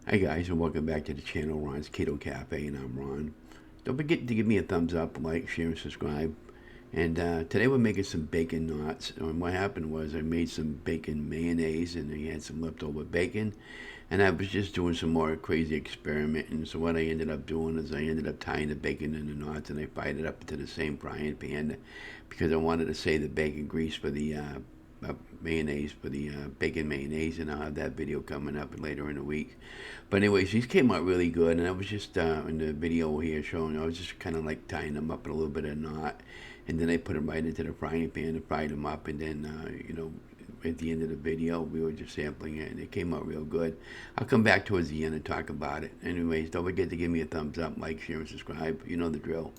Hi guys, and welcome back to the channel. Ron's Keto Cafe, and I'm Ron. Don't forget to give me a thumbs up, like, share, and subscribe. And today we're making some bacon knots. And what happened was I made some bacon mayonnaise, and I had some leftover bacon. And I was just doing some more crazy experimenting. So what I ended up doing is I ended up tying the bacon in the knots, and I fried it up into the same frying pan because I wanted to save the bacon grease for the mayonnaise, for the bacon mayonnaise, and I'll have that video coming up later in the week. But anyways, these came out really good, and I was just in the video here showing, I was just kind of like tying them up in a little bit of knot, and then I put them right into the frying pan and fried them up, and then at the end of the video, we were just sampling it, and it came out real good. I'll come back towards the end and talk about it. Anyways, don't forget to give me a thumbs up, like, share, and subscribe. You know the drill.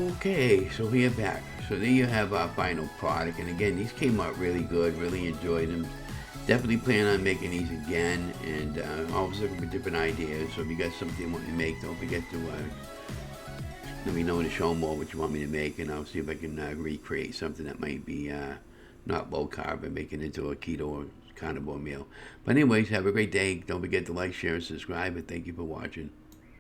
Okay, so we're back. So there you have our final product. And again, these came out really good. Really enjoyed them. Definitely plan on making these again. And always looking for different ideas. So if you got something you want me to make, don't forget to let me know in the show more what you want me to make. And I'll see if I can recreate something that might be not low carb and make it into a keto or carnivore meal. But anyways, have a great day. Don't forget to like, share, and subscribe. And thank you for watching.